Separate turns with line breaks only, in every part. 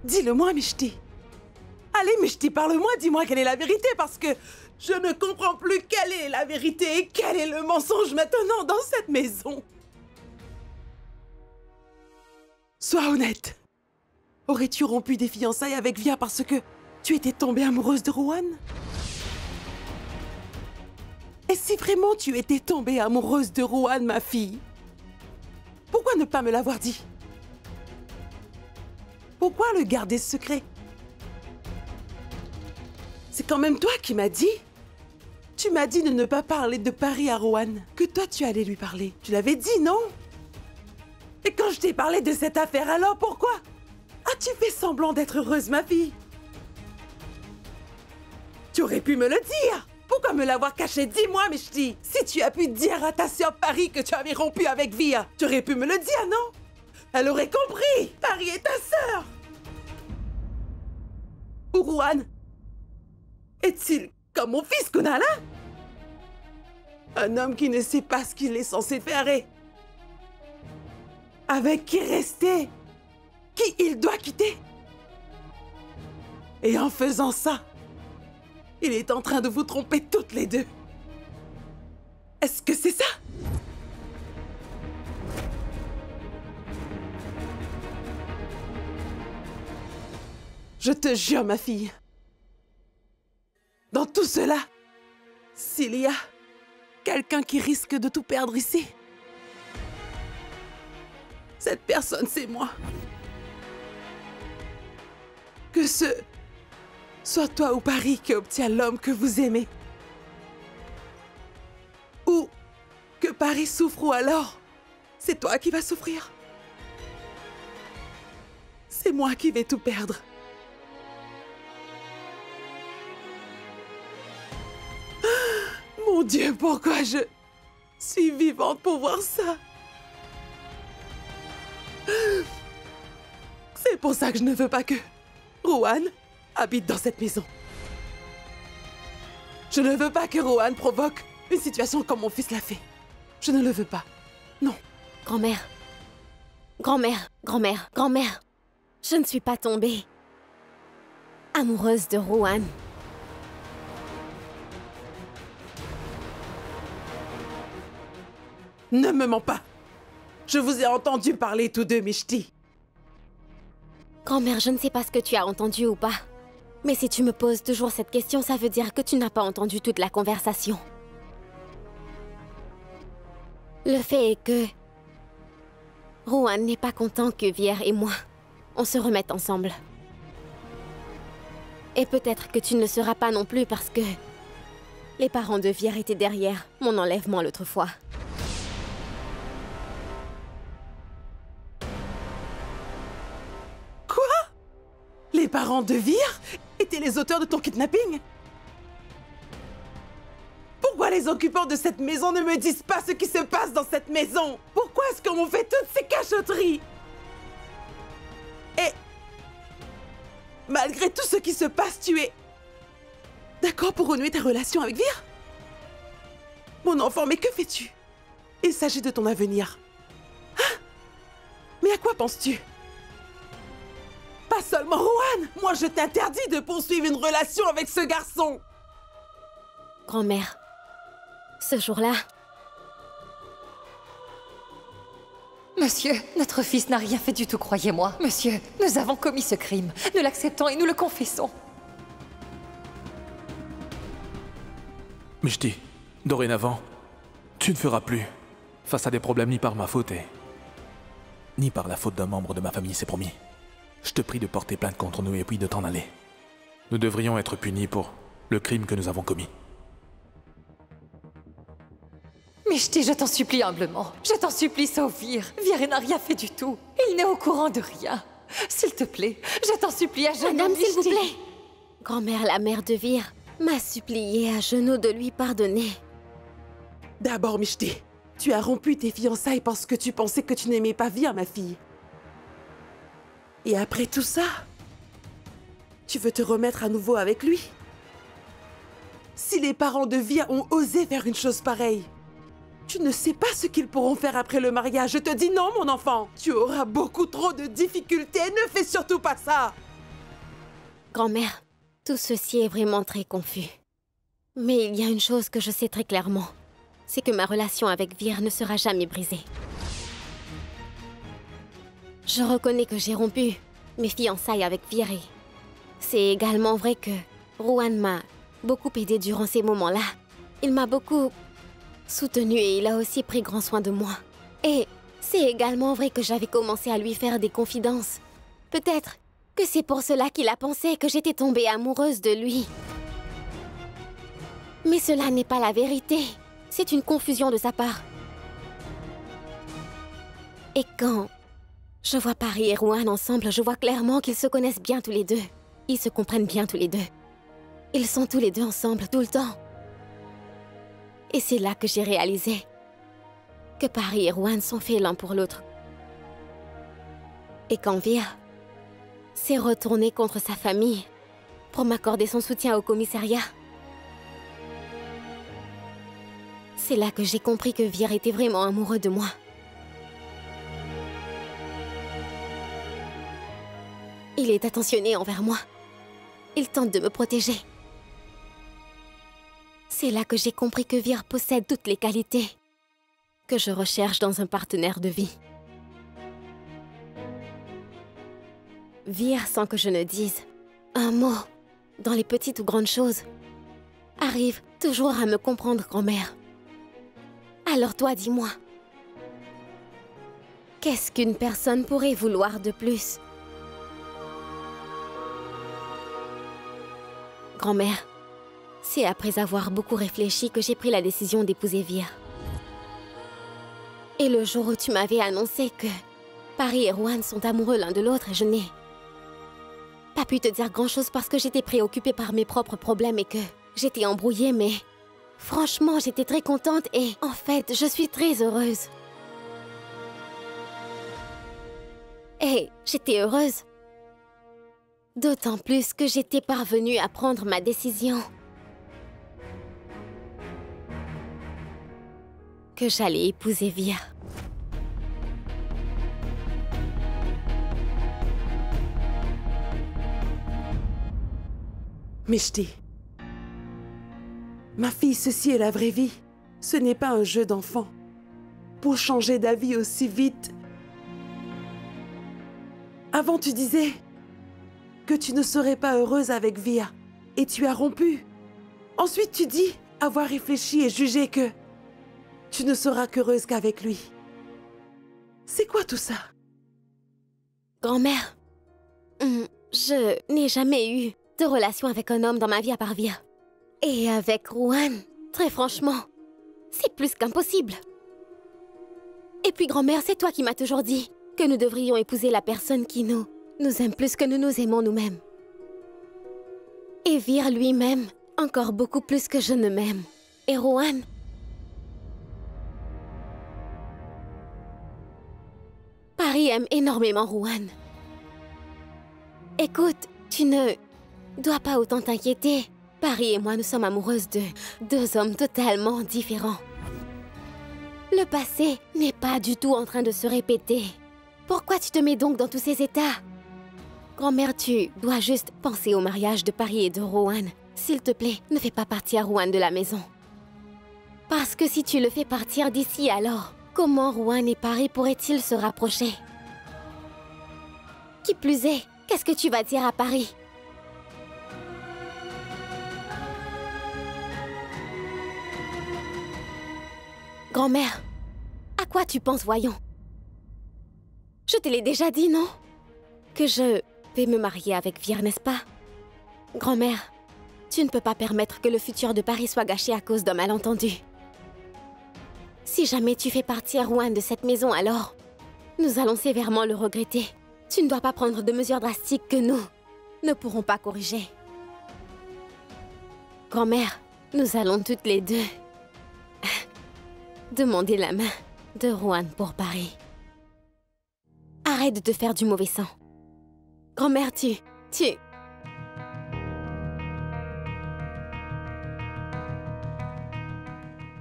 Dis-le-moi, Mishti. Allez, Mishti, parle-moi, dis-moi quelle est la vérité, parce que je ne comprends plus quelle est la vérité et quel est le mensonge maintenant dans cette maison. Sois honnête. Aurais-tu rompu des fiançailles avec Via parce que tu étais tombée amoureuse de Rohan? Et si vraiment tu étais tombée amoureuse de Rohan, ma fille, pourquoi ne pas me l'avoir dit? Pourquoi le garder secret? C'est quand même toi qui m'as dit. Tu m'as dit de ne pas parler de Paris à Rohan, que toi tu allais lui parler. Tu l'avais dit, non? Et quand je t'ai parlé de cette affaire, alors pourquoi as-tu fait semblant d'être heureuse, ma fille? Tu aurais pu me le dire. Pourquoi me l'avoir caché? Dis-moi, Mishti. Si tu as pu dire à ta sœur Paris que tu avais rompu avec Via, tu aurais pu me le dire, non? Elle aurait compris. Paris est ta sœur. Ou Rohan est-il comme mon fils, Kunala? Un homme qui ne sait pas ce qu'il est censé faire et avec qui rester, qui il doit quitter. Et en faisant ça, il est en train de vous tromper toutes les deux. Est-ce que c'est ça? Je te jure, ma fille, dans tout cela, s'il y a quelqu'un qui risque de tout perdre ici, cette personne, c'est moi. Que ce soit toi ou Paris qui obtient l'homme que vous aimez. Ou que Paris souffre, ou alors c'est toi qui vas souffrir. C'est moi qui vais tout perdre. Mon Dieu, pourquoi je suis vivante pour voir ça? C'est pour ça que je ne veux pas que Rohan habite dans cette maison. Je ne veux pas que Rohan provoque une situation comme mon fils l'a fait. Je ne le veux pas. Non.
Grand-mère. Grand-mère, grand-mère, grand-mère. Je ne suis pas tombée amoureuse de Rohan.
Ne me mens pas. Je vous ai entendu parler tous deux, Mishti.
Grand-mère, je ne sais pas ce que tu as entendu ou pas. Mais si tu me poses toujours cette question, ça veut dire que tu n'as pas entendu toute la conversation. Le fait est que Rohan n'est pas content que Vier et moi, on se remette ensemble. Et peut-être que tu ne le seras pas non plus parce que les parents de Vier étaient derrière mon enlèvement l'autre fois.
Quoi? Les parents de Vir étaient les auteurs de ton kidnapping? Pourquoi les occupants de cette maison ne me disent pas ce qui se passe dans cette maison? Pourquoi est-ce qu'on me fait toutes ces cachotteries? Et malgré tout ce qui se passe, tu es d'accord pour renouer ta relation avec Vir? Mon enfant, mais que fais-tu? Il s'agit de ton avenir. Hein? Mais à quoi penses-tu? Pas seulement Rohan! Moi, je t'interdis de poursuivre une relation avec ce garçon!
Grand-mère, ce jour-là...
Monsieur, notre fils n'a rien fait du tout, croyez-moi. Monsieur, nous avons commis ce crime. Nous l'acceptons et nous le confessons.
Mishti, dorénavant, tu ne feras plus face à des problèmes ni par ma faute ni par la faute d'un membre de ma famille, c'est promis. Je te prie de porter plainte contre nous et puis de t'en aller. Nous devrions être punis pour le crime que nous avons commis.
Mishti, je t'en supplie humblement. Je t'en supplie, sauve Vir. Vir n'a rien fait du tout. Il n'est au courant de rien. S'il te plaît, je t'en supplie à genoux,
Madame, s'il vous
Mishti.
plaît. Grand-mère, la mère de Vir, m'a supplié à genoux de lui pardonner.
D'abord, Mishti, tu as rompu tes fiançailles parce que tu pensais que tu n'aimais pas Vir, ma fille. Et après tout ça, tu veux te remettre à nouveau avec lui? Si les parents de Vir ont osé faire une chose pareille, tu ne sais pas ce qu'ils pourront faire après le mariage. Je te dis non, mon enfant. Tu auras beaucoup trop de difficultés. Ne fais surtout pas ça.
Grand-mère, tout ceci est vraiment très confus. Mais il y a une chose que je sais très clairement. C'est que ma relation avec Vir ne sera jamais brisée. Je reconnais que j'ai rompu mes fiançailles avec Vir et c'est également vrai que Rowan m'a beaucoup aidé durant ces moments-là. Il m'a beaucoup soutenue et il a aussi pris grand soin de moi. Et c'est également vrai que j'avais commencé à lui faire des confidences. Peut-être que c'est pour cela qu'il a pensé que j'étais tombée amoureuse de lui. Mais cela n'est pas la vérité. C'est une confusion de sa part. Et quand je vois Paris et Rowan ensemble, je vois clairement qu'ils se connaissent bien tous les deux. Ils se comprennent bien tous les deux. Ils sont tous les deux ensemble tout le temps. Et c'est là que j'ai réalisé que Paris et Rowan sont faits l'un pour l'autre. Et quand Vir s'est retourné contre sa famille pour m'accorder son soutien au commissariat, c'est là que j'ai compris que Vir était vraiment amoureux de moi. Il est attentionné envers moi. Il tente de me protéger. C'est là que j'ai compris que Vir possède toutes les qualités que je recherche dans un partenaire de vie. Vir, sans que je ne dise un mot, dans les petites ou grandes choses, arrive toujours à me comprendre, grand-mère. Alors toi, dis-moi, qu'est-ce qu'une personne pourrait vouloir de plus? Grand-mère, c'est après avoir beaucoup réfléchi que j'ai pris la décision d'épouser Vir. Et le jour où tu m'avais annoncé que Paris et Rowan sont amoureux l'un de l'autre, je n'ai pas pu te dire grand-chose parce que j'étais préoccupée par mes propres problèmes et que j'étais embrouillée, mais franchement, j'étais très contente et en fait, je suis très heureuse. Et j'étais heureuse. D'autant plus que j'étais parvenue à prendre ma décision. Que j'allais épouser Vir.
Mishti, ma fille, ceci est la vraie vie. Ce n'est pas un jeu d'enfant. Pour changer d'avis aussi vite... Avant, tu disais que tu ne serais pas heureuse avec Vir et tu as rompu. Ensuite, tu dis avoir réfléchi et jugé que tu ne seras qu'heureuse qu'avec lui. C'est quoi tout ça?
Grand-mère, je n'ai jamais eu de relation avec un homme dans ma vie à part Vir. Et avec Rowan, très franchement, c'est plus qu'impossible. Et puis grand-mère, c'est toi qui m'as toujours dit que nous devrions épouser la personne qui nous aime plus que nous nous aimons nous-mêmes. Et Vir lui-même, encore beaucoup plus que je ne m'aime. Et Rowan... Paris aime énormément Rowan. Écoute, tu ne dois pas autant t'inquiéter. Paris et moi, nous sommes amoureuses de deux hommes totalement différents. Le passé n'est pas du tout en train de se répéter. Pourquoi tu te mets donc dans tous ces états? Grand-mère, tu dois juste penser au mariage de Paris et de Rowan. S'il te plaît, ne fais pas partir Rowan de la maison. Parce que si tu le fais partir d'ici, alors, comment Rowan et Paris pourraient-ils se rapprocher? Qui plus est, qu'est-ce que tu vas dire à Paris? Grand-mère, à quoi tu penses, voyons? Je te l'ai déjà dit, non? Que je vais me marier avec Vir, n'est-ce pas? Grand-mère, tu ne peux pas permettre que le futur de Paris soit gâché à cause d'un malentendu. Si jamais tu fais partir Rowan de cette maison, alors nous allons sévèrement le regretter. Tu ne dois pas prendre de mesures drastiques que nous ne pourrons pas corriger. Grand-mère, nous allons toutes les deux demander la main de Rowan pour Paris. Arrête de te faire du mauvais sang. Grand-mère, tu...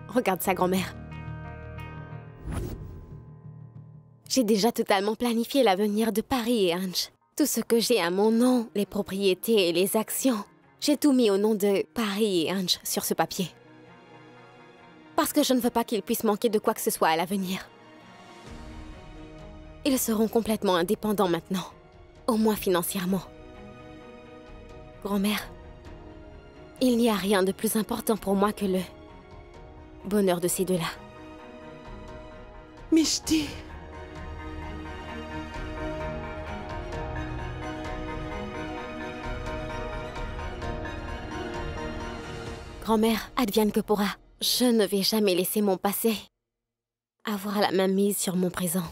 Regarde ça, grand-mère. J'ai déjà totalement planifié l'avenir de Paris et Ange. Tout ce que j'ai à mon nom, les propriétés et les actions, j'ai tout mis au nom de Paris et Ange sur ce papier. Parce que je ne veux pas qu'ils puissent manquer de quoi que ce soit à l'avenir. Ils seront complètement indépendants maintenant, au moins financièrement. Grand-mère, il n'y a rien de plus important pour moi que le bonheur de ces deux-là.
Mishti.
Grand-mère, advienne que pourra. Je ne vais jamais laisser mon passé avoir la main mise sur mon présent.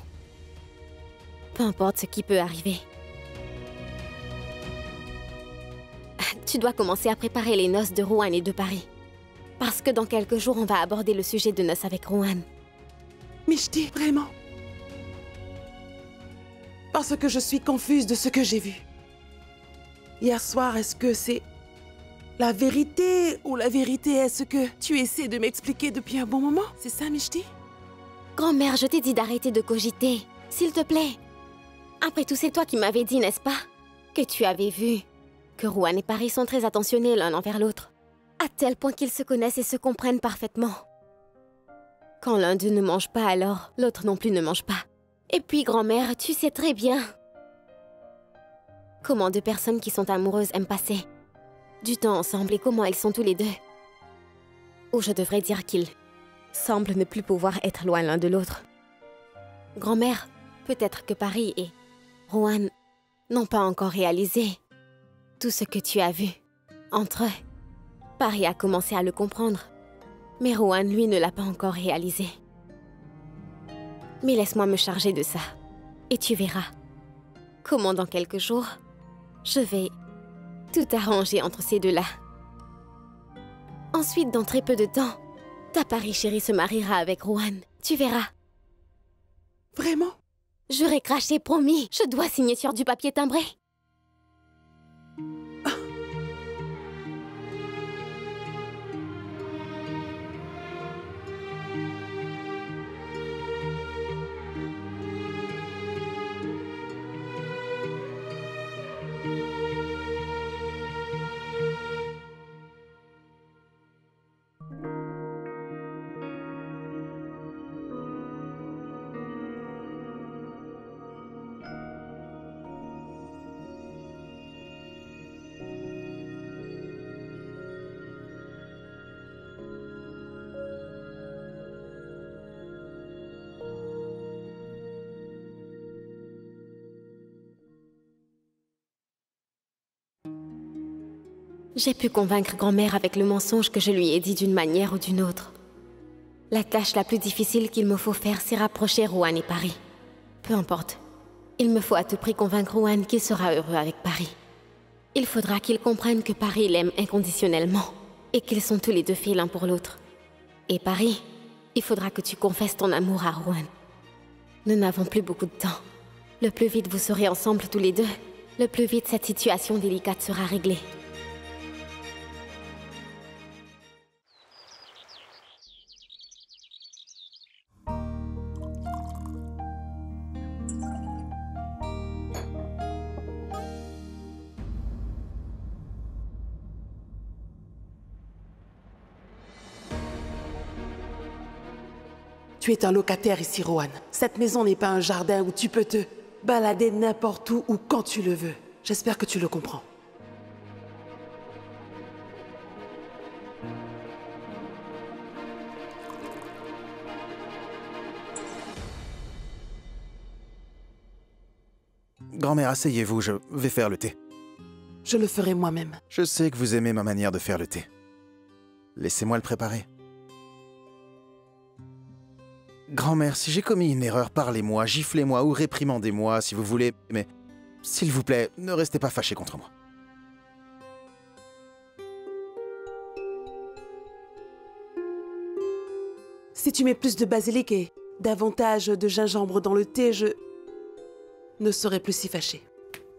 Peu importe ce qui peut arriver. Tu dois commencer à préparer les noces de Rohan et de Paris. Parce que dans quelques jours, on va aborder le sujet de noces avec Rohan.
Mishti, vraiment. Parce que je suis confuse de ce que j'ai vu. Hier soir, est-ce que c'est la vérité ou la vérité est ce que tu essaies de m'expliquer depuis un bon moment? C'est ça, Mishti?
Grand-mère, je t'ai dit d'arrêter de cogiter. S'il te plaît. Après tout, c'est toi qui m'avais dit, n'est-ce pas? Que tu avais vu que Rohan et Paris sont très attentionnés l'un envers l'autre. À tel point qu'ils se connaissent et se comprennent parfaitement. Quand l'un d'eux ne mange pas, alors l'autre non plus ne mange pas. Et puis, grand-mère, tu sais très bien comment deux personnes qui sont amoureuses aiment passer du temps ensemble et comment ils sont tous les deux. Ou je devrais dire qu'ils semblent ne plus pouvoir être loin l'un de l'autre. Grand-mère, peut-être que Paris et Rohan n'ont pas encore réalisé tout ce que tu as vu entre eux. Paris a commencé à le comprendre, mais Rohan, lui, ne l'a pas encore réalisé. Mais laisse-moi me charger de ça, et tu verras comment dans quelques jours, je vais tout arranger entre ces deux-là. Ensuite, dans très peu de temps, ta Paris chérie se mariera avec Rohan. Tu verras.
Vraiment?
J'aurais craché, promis. Je dois signer sur du papier timbré. J'ai pu convaincre grand-mère avec le mensonge que je lui ai dit d'une manière ou d'une autre. La tâche la plus difficile qu'il me faut faire, c'est rapprocher Rohan et Paris. Peu importe. Il me faut à tout prix convaincre Rohan qu'il sera heureux avec Paris. Il faudra qu'il comprenne que Paris l'aime inconditionnellement et qu'ils sont tous les deux faits l'un pour l'autre. Et Paris, il faudra que tu confesses ton amour à Rohan. Nous n'avons plus beaucoup de temps. Le plus vite vous serez ensemble tous les deux, le plus vite cette situation délicate sera réglée.
Tu es un locataire ici, Rohan. Cette maison n'est pas un jardin où tu peux te balader n'importe où ou quand tu le veux. J'espère que tu le comprends.
Grand-mère, asseyez-vous, je vais faire le thé.
Je le ferai moi-même.
Je sais que vous aimez ma manière de faire le thé. Laissez-moi le préparer. Grand-mère, si j'ai commis une erreur, parlez-moi, giflez-moi ou réprimandez-moi si vous voulez, mais s'il vous plaît, ne restez pas fâchés contre moi.
Si tu mets plus de basilic et davantage de gingembre dans le thé, je ne serai plus si fâchée.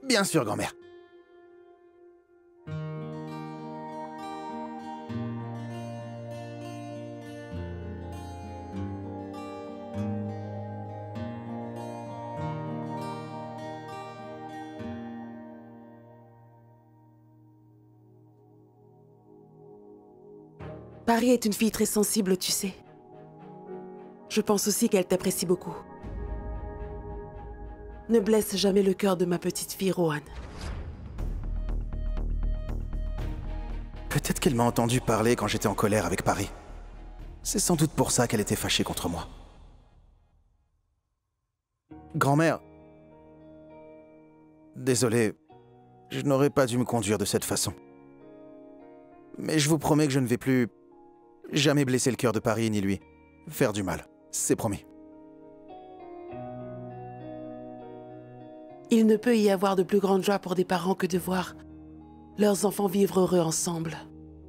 Bien sûr, grand-mère.
Paris est une fille très sensible, tu sais. Je pense aussi qu'elle t'apprécie beaucoup. Ne blesse jamais le cœur de ma petite fille, Rohan.
Peut-être qu'elle m'a entendu parler quand j'étais en colère avec Paris. C'est sans doute pour ça qu'elle était fâchée contre moi. Grand-mère... Désolé, je n'aurais pas dû me conduire de cette façon. Mais je vous promets que je ne vais plus jamais blesser le cœur de Paris ni lui. Faire du mal, c'est promis.
Il ne peut y avoir de plus grande joie pour des parents que de voir leurs enfants vivre heureux ensemble.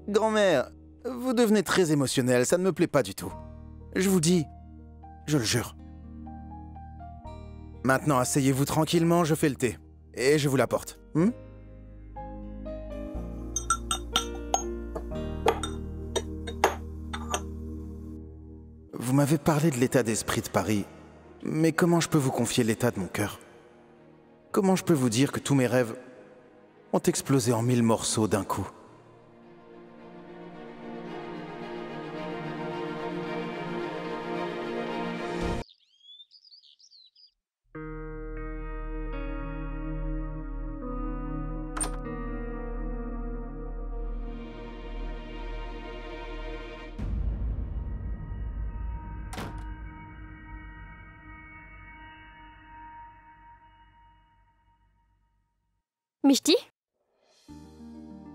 Grand-mère, vous devenez très émotionnelle, ça ne me plaît pas du tout. Je vous dis, je le jure. Maintenant, asseyez-vous tranquillement, je fais le thé. Et je vous l'apporte. Vous m'avez parlé de l'état d'esprit de Paris, mais comment je peux vous confier l'état de mon cœur? Comment je peux vous dire que tous mes rêves ont explosé en 1000 morceaux d'un coup?
Mishti?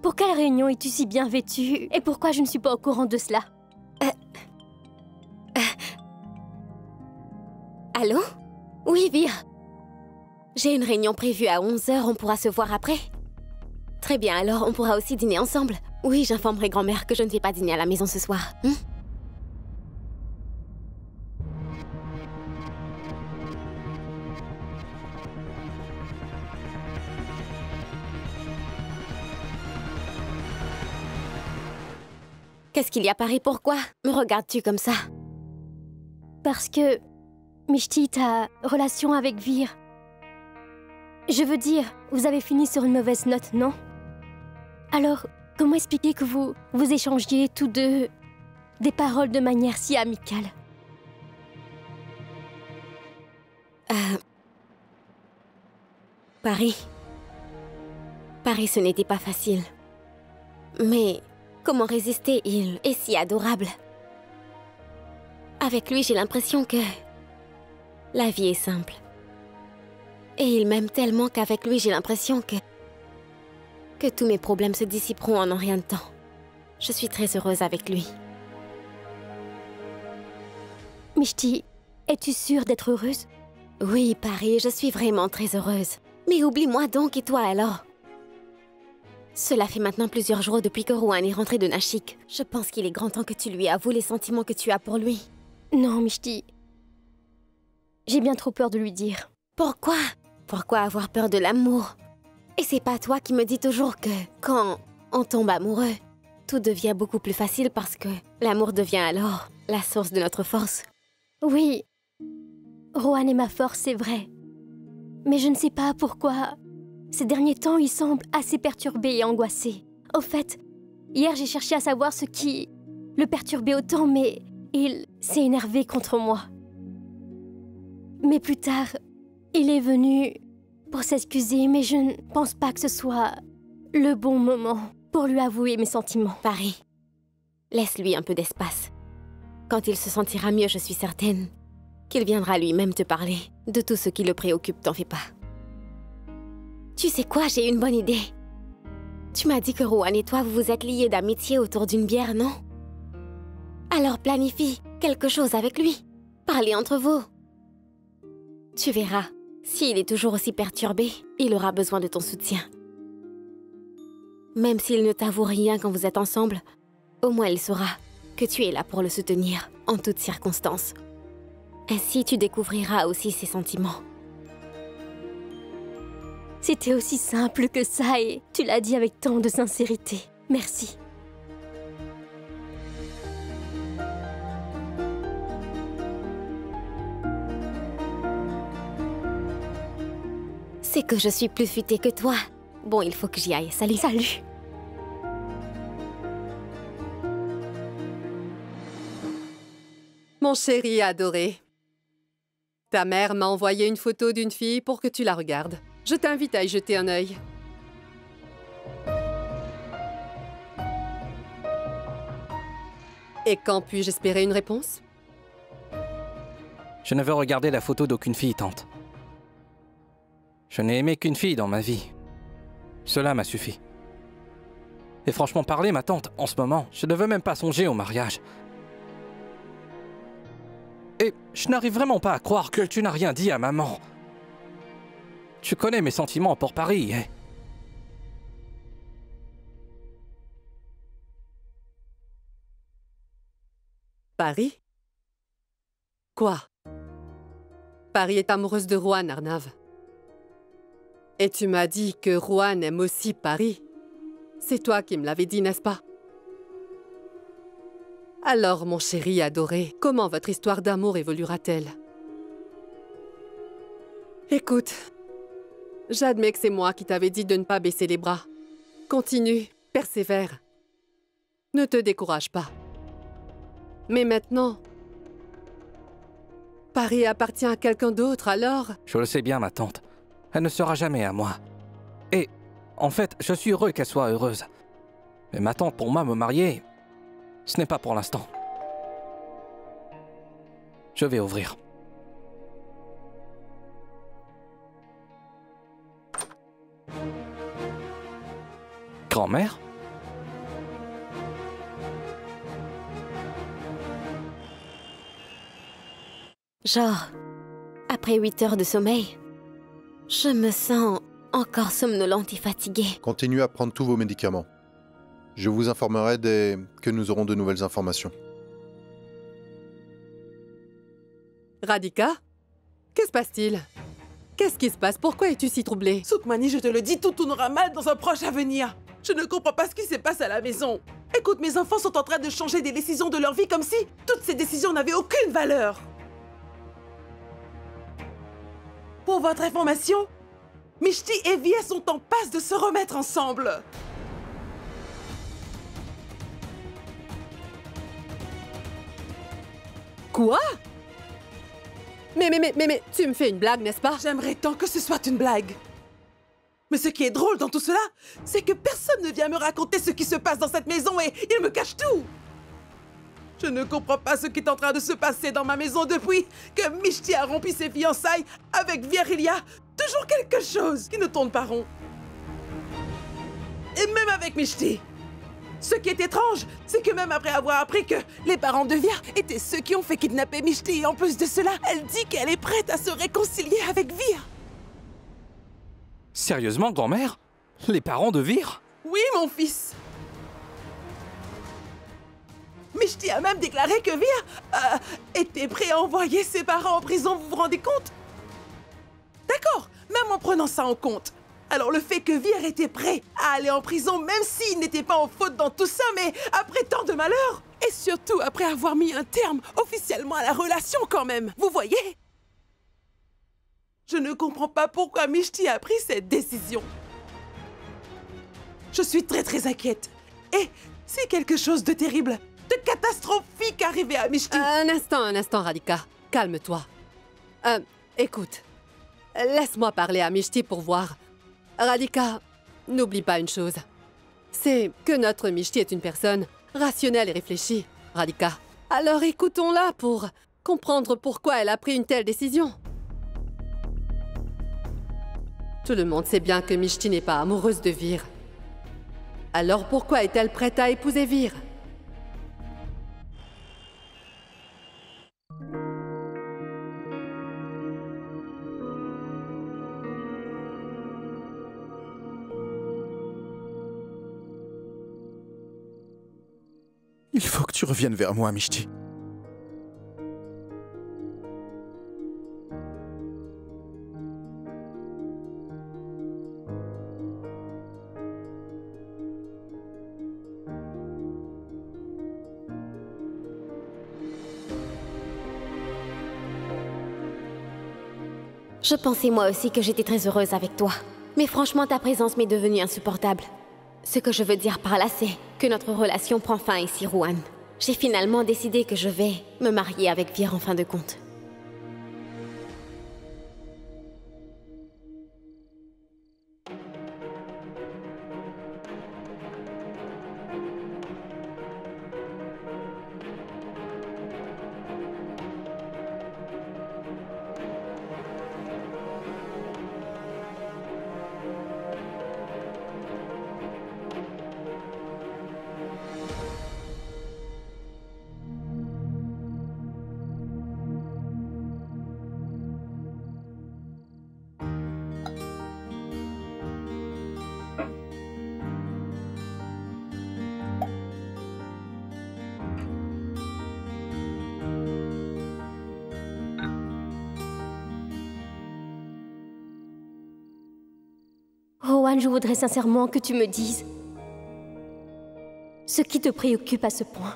Pour quelle réunion es-tu si bien vêtue? Et pourquoi je ne suis pas au courant de cela?
Allô? Oui, Vir. J'ai une réunion prévue à 11h, on pourra se voir après. Très bien, alors on pourra aussi dîner ensemble. Oui, j'informerai grand-mère que je ne vais pas dîner à la maison ce soir. Qu'est-ce qu'il y a, Paris? Pourquoi me regardes-tu comme ça?
Parce que, Mishti, ta relation avec Vir... Je veux dire, vous avez fini sur une mauvaise note, non? Alors, comment expliquer que vous échangiez tous deux des paroles de manière si amicale?
Paris, ce n'était pas facile. Mais... comment résister? Il est si adorable. Avec lui, j'ai l'impression que la vie est simple. Et il m'aime tellement qu'avec lui, j'ai l'impression que tous mes problèmes se dissiperont en un rien de temps. Je suis très heureuse avec lui.
Mishti, es-tu sûre d'être heureuse?
Oui, Paris, je suis vraiment très heureuse. Mais oublie-moi donc, et toi alors? Cela fait maintenant plusieurs jours depuis que Rohan est rentré de Nashik. Je pense qu'il est grand temps que tu lui avoues les sentiments que tu as pour lui.
Non, Mishti. J'ai bien trop peur de lui dire.
Pourquoi? Pourquoi avoir peur de l'amour? Et c'est pas toi qui me dis toujours que, quand on tombe amoureux, tout devient beaucoup plus facile parce que l'amour devient alors la source de notre force.
Oui, Rohan est ma force, c'est vrai. Mais je ne sais pas pourquoi... Ces derniers temps, il semble assez perturbé et angoissé. Au fait, hier j'ai cherché à savoir ce qui le perturbait autant, mais il s'est énervé contre moi. Mais plus tard, il est venu pour s'excuser, mais je ne pense pas que ce soit le bon moment pour lui avouer mes sentiments.
Paris, laisse-lui un peu d'espace. Quand il se sentira mieux, je suis certaine qu'il viendra lui-même te parler de tout ce qui le préoccupe, t'en fais pas. Tu sais quoi, j'ai une bonne idée. Tu m'as dit que Rohan et toi, vous vous êtes liés d'amitié autour d'une bière, non? Alors planifie quelque chose avec lui. Parlez entre vous. Tu verras, s'il est toujours aussi perturbé, il aura besoin de ton soutien. Même s'il ne t'avoue rien quand vous êtes ensemble, au moins il saura que tu es là pour le soutenir en toutes circonstances. Ainsi, tu découvriras aussi ses sentiments.
C'était aussi simple que ça et tu l'as dit avec tant de sincérité. Merci.
C'est que je suis plus futée que toi. Bon, il faut que j'y aille. Salut.
Salut.
Mon chéri adoré, ta mère m'a envoyé une photo d'une fille pour que tu la regardes. Je t'invite à y jeter un œil. Et quand puis-je espérer une réponse?
Je ne veux regarder la photo d'aucune fille, tante. Je n'ai aimé qu'une fille dans ma vie. Cela m'a suffi. Et franchement parler, ma tante, en ce moment, je ne veux même pas songer au mariage. Et je n'arrive vraiment pas à croire que tu n'as rien dit à maman. Tu connais mes sentiments pour Paris, hein?
Paris? Quoi? Paris est amoureuse de Rohan, Arnav. Et tu m'as dit que Rohan aime aussi Paris. C'est toi qui me l'avais dit, n'est-ce pas? Alors, mon chéri adoré, comment votre histoire d'amour évoluera-t-elle? Écoute, j'admets que c'est moi qui t'avais dit de ne pas baisser les bras. Continue, persévère. Ne te décourage pas. Mais maintenant, Paris appartient à quelqu'un d'autre, alors...
Je le sais bien, ma tante. Elle ne sera jamais à moi. Et, en fait, je suis heureux qu'elle soit heureuse. Mais ma tante, pour moi, me marier, ce n'est pas pour l'instant. Je vais ouvrir. Grand-mère?
Genre, après 8 heures de sommeil, je me sens encore somnolente et fatiguée.
Continuez à prendre tous vos médicaments. Je vous informerai dès que nous aurons de nouvelles informations.
Radhika? Que se passe-t-il? Qu'est-ce qui se passe? Pourquoi es-tu si troublée?
Soukmani, je te le dis, tout tournera mal dans un proche avenir. Je ne comprends pas ce qui se passe à la maison. Écoute, mes enfants sont en train de changer des décisions de leur vie comme si toutes ces décisions n'avaient aucune valeur. Pour votre information, Mishti et Via sont en passe de se remettre ensemble.
Quoi? Mais, tu me fais une blague, n'est-ce pas?
J'aimerais tant que ce soit une blague. Mais ce qui est drôle dans tout cela, c'est que personne ne vient me raconter ce qui se passe dans cette maison et ils me cachent tout. Je ne comprends pas ce qui est en train de se passer dans ma maison depuis que Mishti a rompu ses fiançailles avec Vierilia. Toujours quelque chose qui ne tourne pas rond. Et même avec Mishti. Ce qui est étrange, c'est que même après avoir appris que les parents de Vir étaient ceux qui ont fait kidnapper Mishti, et en plus de cela, elle dit qu'elle est prête à se réconcilier avec Vir.
Sérieusement, grand-mère? Les parents de Vir?
Oui, mon fils. Mishti a même déclaré que Vir était prêt à envoyer ses parents en prison, vous vous rendez compte? D'accord, même en prenant ça en compte. Alors le fait que Vir était prêt à aller en prison, même s'il n'était pas en faute dans tout ça, mais après tant de malheur, et surtout après avoir mis un terme officiellement à la relation quand même, vous voyez? Je ne comprends pas pourquoi Mishti a pris cette décision. Je suis très inquiète. Et si quelque chose de terrible, de catastrophique arrivait à Mishti...
Un instant, Radhika. Calme-toi. Écoute, laisse-moi parler à Mishti pour voir. Radhika, n'oublie pas une chose. C'est que notre Mishti est une personne rationnelle et réfléchie, Radhika. Alors écoutons-la pour comprendre pourquoi elle a pris une telle décision. Tout le monde sait bien que Mishti n'est pas amoureuse de Vir. Alors pourquoi est-elle prête à épouser Vir?
Il faut que tu reviennes vers moi, Mishti.
Je pensais moi aussi que j'étais très heureuse avec toi. Mais franchement, ta présence m'est devenue insupportable. Ce que je veux dire par là, c'est que notre relation prend fin ici, Rohan. j'ai finalement décidé que je vais me marier avec Vir en fin de compte.
Rohan, je voudrais sincèrement que tu me dises ce qui te préoccupe à ce point.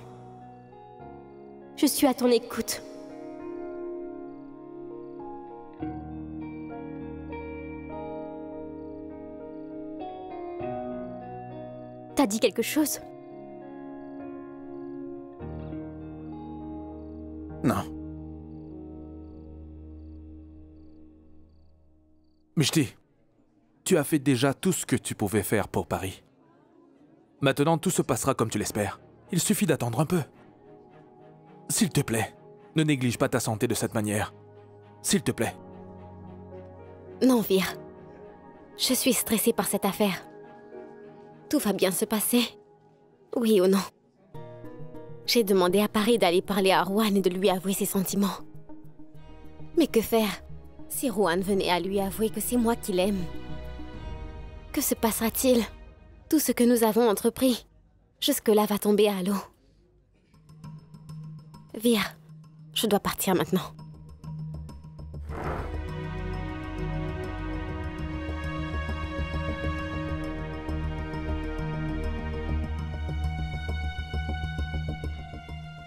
Je suis à ton écoute. T'as dit quelque chose?
Non.
Mishti, tu as fait déjà tout ce que tu pouvais faire pour Paris. Maintenant, tout se passera comme tu l'espères. Il suffit d'attendre un peu. S'il te plaît, ne néglige pas ta santé de cette manière. S'il te plaît.
Non, Vir. Je suis stressée par cette affaire. Tout va bien se passer. Oui ou non? J'ai demandé à Paris d'aller parler à Rohan et de lui avouer ses sentiments. Mais que faire si Rohan venait à lui avouer que c'est moi qui l'aime? Que se passera-t-il? Tout ce que nous avons entrepris, jusque-là va tomber à l'eau. Vir, je dois partir maintenant.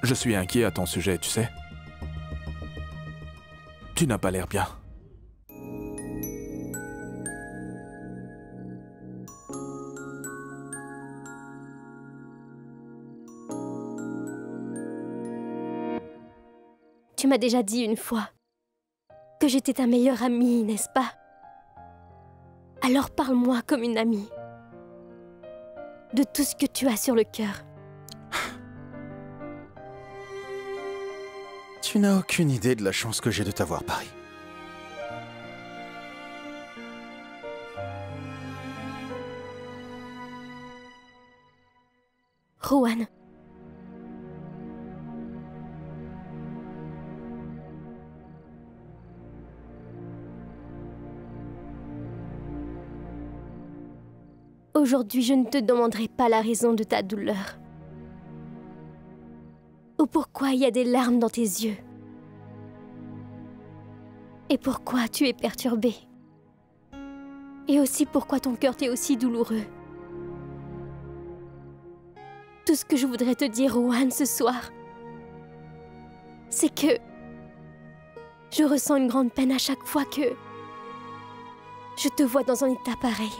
Je suis inquiet à ton sujet, tu sais. Tu n'as pas l'air bien.
Tu m'as déjà dit une fois que j'étais ta meilleure amie, n'est-ce pas? Alors parle-moi comme une amie. De tout ce que tu as sur le cœur.
Tu n'as aucune idée de la chance que j'ai de t'avoir, Paris.
Rohan. Aujourd'hui, je ne te demanderai pas la raison de ta douleur. Ou pourquoi il y a des larmes dans tes yeux. Et pourquoi tu es perturbé. Et aussi pourquoi ton cœur t'est aussi douloureux. Tout ce que je voudrais te dire, Rohan, ce soir, c'est que je ressens une grande peine à chaque fois que je te vois dans un état pareil.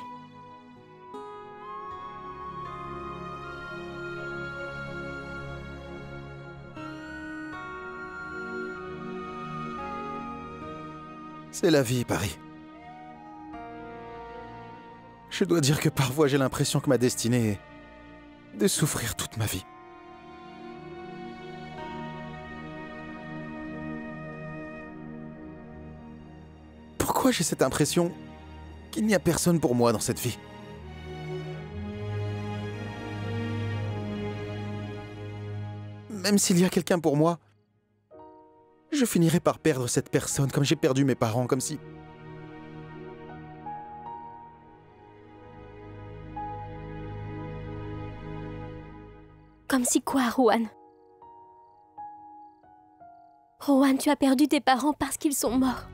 C'est la vie, Paris. Je dois dire que parfois j'ai l'impression que ma destinée est de souffrir toute ma vie. Pourquoi j'ai cette impression qu'il n'y a personne pour moi dans cette vie? Même s'il y a quelqu'un pour moi, je finirai par perdre cette personne comme j'ai perdu mes parents, comme si...
Comme si quoi, Rohan? Rohan, tu as perdu tes parents parce qu'ils sont morts.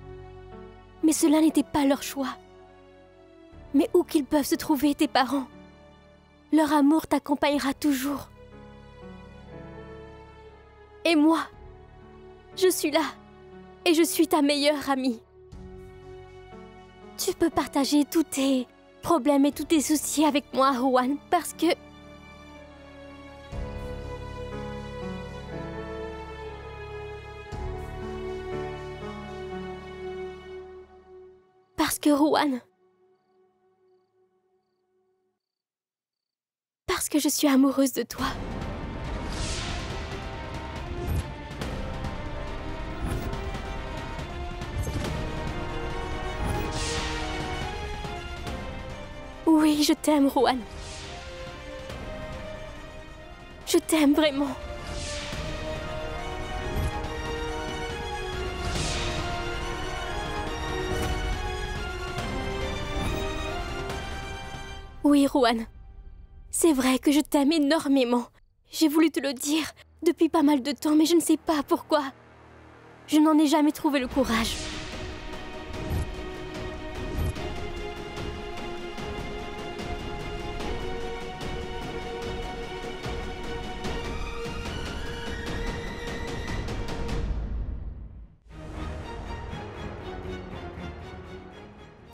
Mais cela n'était pas leur choix. Mais où qu'ils peuvent se trouver, tes parents, leur amour t'accompagnera toujours. Et moi, je suis là, et je suis ta meilleure amie. Tu peux partager tous tes problèmes et tous tes soucis avec moi, Rohan, parce que... Parce que Rowan... Parce que je suis amoureuse de toi. Oui, je t'aime, Rowan. Je t'aime vraiment. Oui, Rowan. C'est vrai que je t'aime énormément. J'ai voulu te le dire depuis pas mal de temps, mais je ne sais pas pourquoi. Je n'en ai jamais trouvé le courage.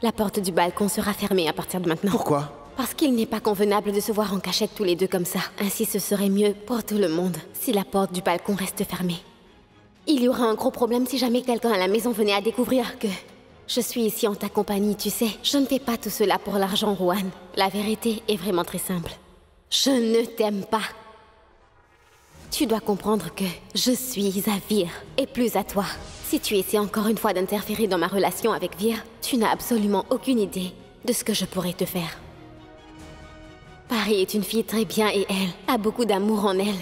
La porte du balcon sera fermée à partir de maintenant.
Pourquoi?
Parce qu'il n'est pas convenable de se voir en cachette tous les deux comme ça. Ainsi, ce serait mieux pour tout le monde si la porte du balcon reste fermée. Il y aura un gros problème si jamais quelqu'un à la maison venait à découvrir que... Je suis ici en ta compagnie, tu sais. Je ne fais pas tout cela pour l'argent, Rowan. La vérité est vraiment très simple. Je ne t'aime pas. Tu dois comprendre que je suis à Vir, et plus à toi. Si tu essaies encore une fois d'interférer dans ma relation avec Vir, tu n'as absolument aucune idée de ce que je pourrais te faire. Pari est une fille très bien et elle a beaucoup d'amour en elle.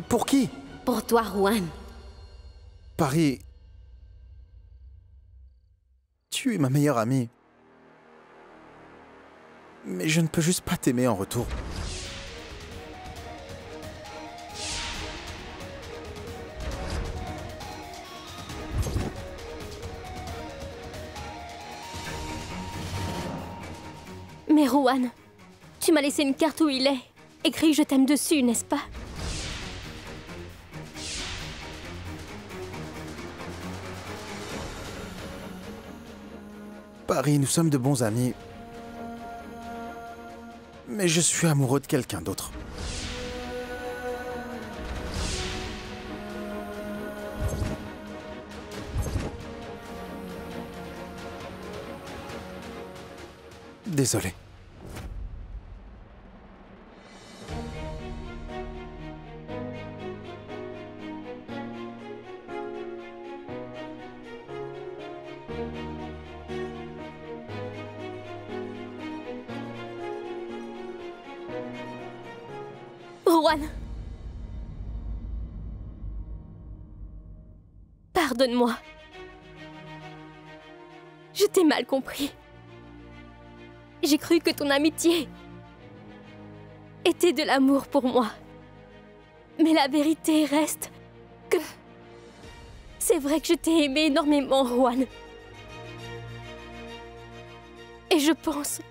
Pour qui?
Pour toi, Rowan.
Pari... Tu es ma meilleure amie. Mais je ne peux juste pas t'aimer en retour.
Mais Rowan, tu m'as laissé une carte où il est. Écrit « Je t'aime » dessus, n'est-ce pas?
Pari, nous sommes de bons amis. Mais je suis amoureux de quelqu'un d'autre. Désolé.
Rowan. Pardonne-moi. Je t'ai mal compris. J'ai cru que ton amitié était de l'amour pour moi. Mais la vérité reste que... C'est vrai que je t'ai aimé énormément, Rowan. Et je pense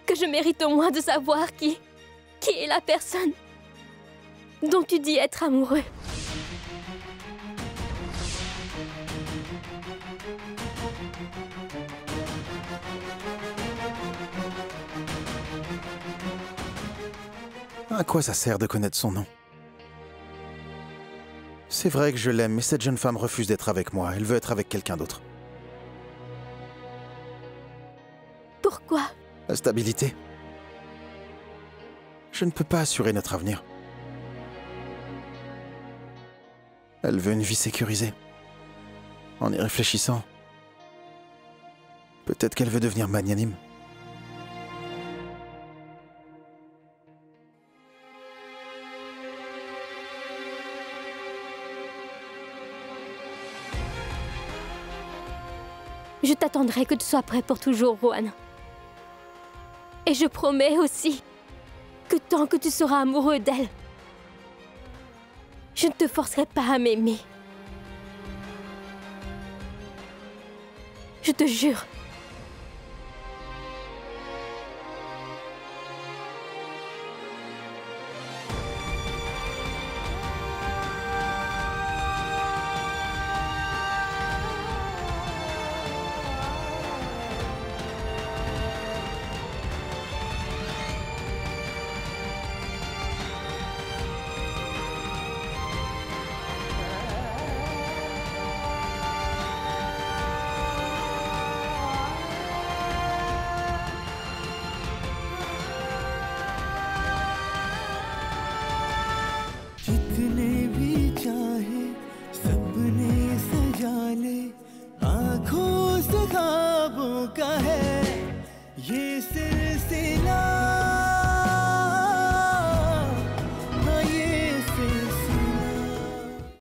que je mérite au moins de savoir qui est la personne dont tu dis être amoureux.
À quoi ça sert de connaître son nom? C'est vrai que je l'aime, mais cette jeune femme refuse d'être avec moi. Elle veut être avec quelqu'un d'autre.
Pourquoi?
La stabilité. Je ne peux pas assurer notre avenir. Elle veut une vie sécurisée. En y réfléchissant, peut-être qu'elle veut devenir magnanime.
Je t'attendrai que tu sois prêt pour toujours, Rowan. Et je promets aussi que tant que tu seras amoureux d'elle, je ne te forcerai pas à m'aimer. Je te jure.
का है ये सिलसिला